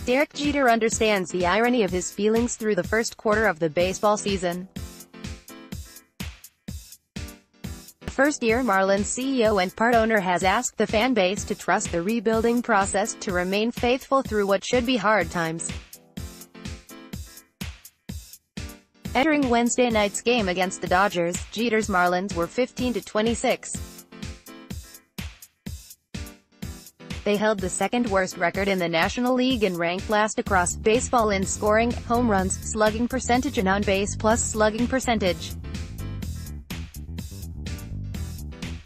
Derek Jeter understands the irony of his feelings through the first quarter of the baseball season. The first-year Marlins CEO and part owner has asked the fan base to trust the rebuilding process, to remain faithful through what should be hard times. Entering Wednesday night's game against the Dodgers, Jeter's Marlins were 15-26. They held the second-worst record in the National League and ranked last across baseball in scoring, home runs, slugging percentage and on-base plus slugging percentage.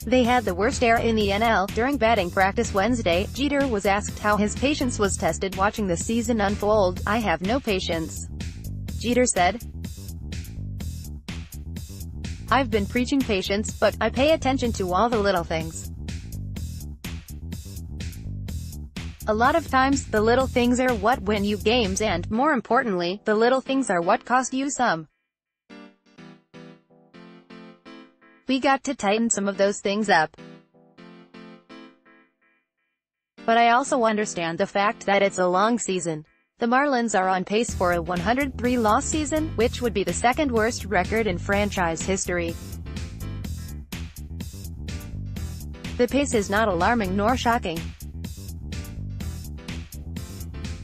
They had the worst ERA in the NL. During batting practice Wednesday, Jeter was asked how his patience was tested watching the season unfold. "I have no patience," Jeter said. "I've been preaching patience, but I pay attention to all the little things. A lot of times, the little things are what win you games and, more importantly, the little things are what cost you some. We got to tighten some of those things up. But I also understand the fact that it's a long season. The Marlins are on pace for a 103-loss season, which would be the second-worst record in franchise history. The pace is not alarming nor shocking."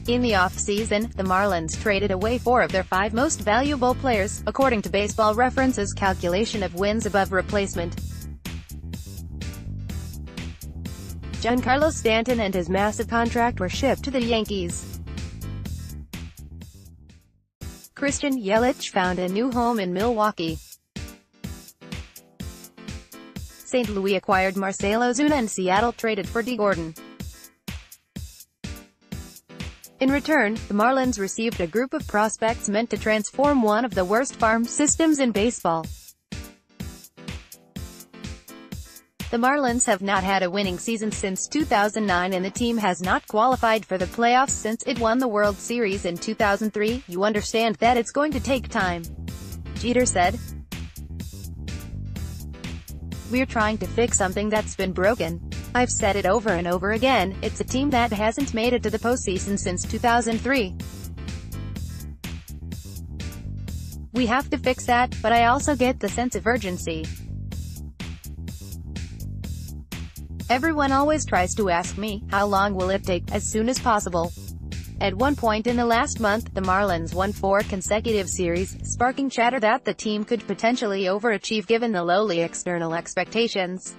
In the off-season, the Marlins traded away 4 of their 5 most valuable players, according to Baseball Reference's calculation of wins above replacement. Giancarlo Stanton and his massive contract were shipped to the Yankees. Christian Yelich found a new home in Milwaukee. St. Louis acquired Marcell Ozuna and Seattle traded for D. Gordon. In return, the Marlins received a group of prospects meant to transform one of the worst farm systems in baseball. The Marlins have not had a winning season since 2009 and the team has not qualified for the playoffs since it won the World Series in 2003. "You understand that it's going to take time," Jeter said. "We're trying to fix something that's been broken. I've said it over and over again, it's a team that hasn't made it to the postseason since 2003. We have to fix that, but I also get the sense of urgency. Everyone always tries to ask me, how long will it take? As soon as possible." At one point in the last month, the Marlins won 4 consecutive series, sparking chatter that the team could potentially overachieve given the lowly external expectations.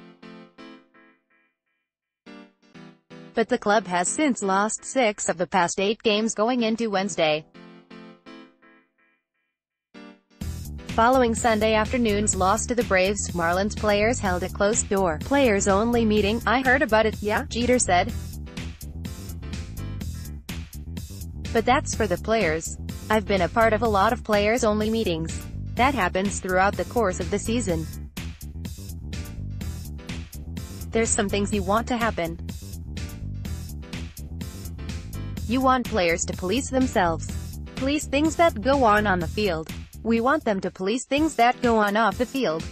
But the club has since lost 6 of the past 8 games going into Wednesday. Following Sunday afternoon's loss to the Braves, Marlins players held a closed-door, players-only meeting. "I heard about it, yeah," Jeter said. "But that's for the players. I've been a part of a lot of players-only meetings. That happens throughout the course of the season. There's some things you want to happen. You want players to police themselves. Police things that go on the field. We want them to police things that go on off the field.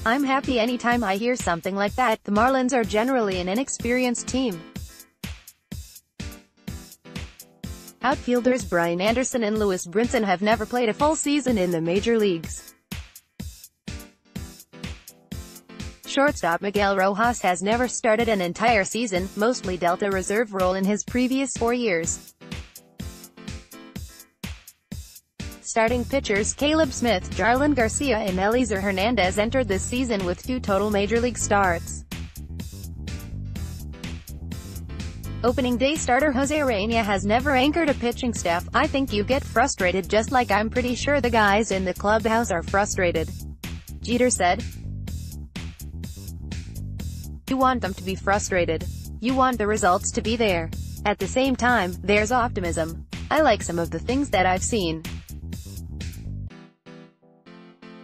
I'm happy anytime I hear something like that." The Marlins are generally an inexperienced team. Outfielders Brian Anderson and Lewis Brinson have never played a full season in the major leagues. Shortstop Miguel Rojas has never started an entire season, mostly dealt a reserve role in his previous 4 years. Starting pitchers Caleb Smith, Jarlin Garcia and Eliezer Hernandez entered this season with 2 total major league starts. Opening day starter Jose Urena has never anchored a pitching staff. "I think you get frustrated just like I'm pretty sure the guys in the clubhouse are frustrated," Jeter said. "You want them to be frustrated. You want the results to be there. At the same time, there's optimism. I like some of the things that I've seen.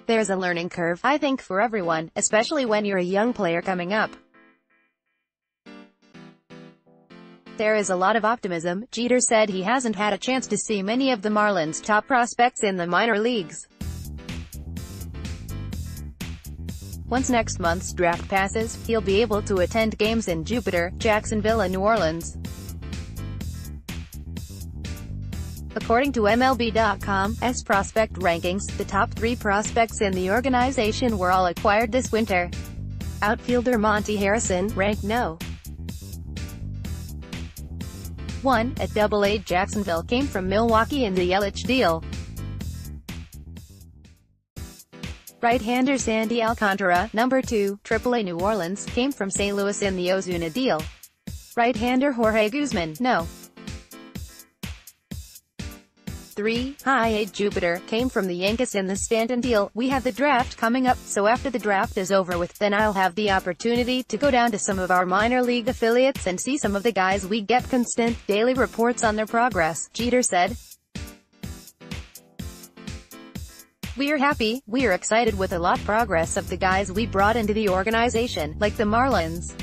There's a learning curve, I think, for everyone, especially when you're a young player coming up. There is a lot of optimism." Jeter said he hasn't had a chance to see many of the Marlins' top prospects in the minor leagues. Once next month's draft passes, he'll be able to attend games in Jupiter, Jacksonville and New Orleans. According to MLB.com's prospect rankings, the top 3 prospects in the organization were all acquired this winter. Outfielder Monty Harrison, ranked No. 1 at Double-A Jacksonville, came from Milwaukee in the Yelich deal. Right-hander Sandy Alcantara, number 2, Triple-A New Orleans, came from St. Louis in the Ozuna deal. Right-hander Jorge Guzman, No. 3, High-A Jupiter, came from the Yankees in the Stanton deal. We have the draft coming up, so after the draft is over with, then I'll have the opportunity to go down to some of our minor league affiliates and see some of the guys we get constant, daily reports on their progress, Jeter said. We are happy, we are excited with a lot progress of the guys we brought into the organization, like the Marlins.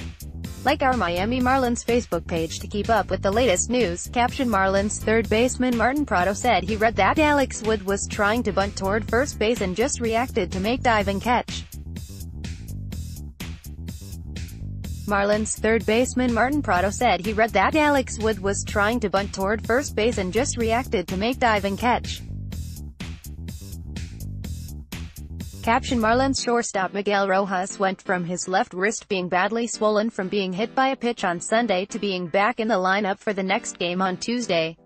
Like our Miami Marlins Facebook page to keep up with the latest news. Caption: Marlins third baseman Martin Prado said he read that Alex Wood was trying to bunt toward first base and just reacted to make diving catch. Marlins third baseman Martin Prado said he read that Alex Wood was trying to bunt toward first base and just reacted to make diving catch. Caption: Marlins shortstop Miguel Rojas went from his left wrist being badly swollen from being hit by a pitch on Sunday to being back in the lineup for the next game on Tuesday.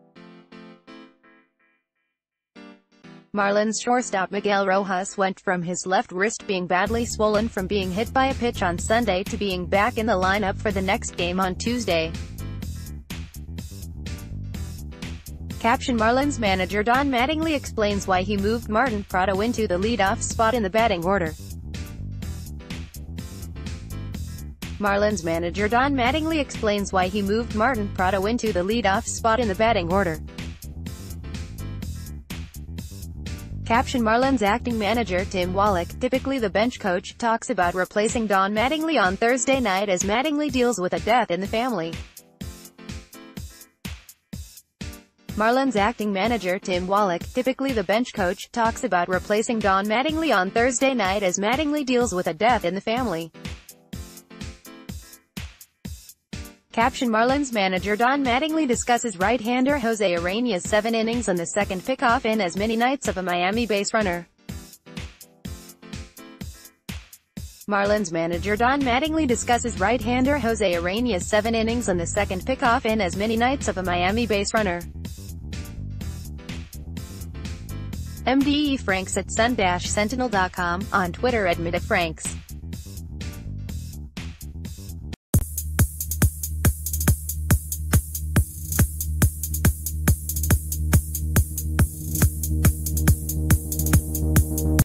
Marlins shortstop Miguel Rojas went from his left wrist being badly swollen from being hit by a pitch on Sunday to being back in the lineup for the next game on Tuesday. Caption: Marlins manager Don Mattingly explains why he moved Martin Prado into the leadoff spot in the batting order. Marlins manager Don Mattingly explains why he moved Martin Prado into the leadoff spot in the batting order. Caption: Marlins acting manager Tim Wallach, typically the bench coach, talks about replacing Don Mattingly on Thursday night as Mattingly deals with a death in the family. Marlins acting manager Tim Wallach, typically the bench coach, talks about replacing Don Mattingly on Thursday night as Mattingly deals with a death in the family. Caption: Marlins manager Don Mattingly discusses right-hander Jose Arena's 7 innings and the second pickoff in as many nights of a Miami base runner. Marlins manager Don Mattingly discusses right-hander Jose Arena's 7 innings and the second pickoff in as many nights of a Miami base runner. MDE Franks at sun-sentinel.com, on Twitter at @MDFranks.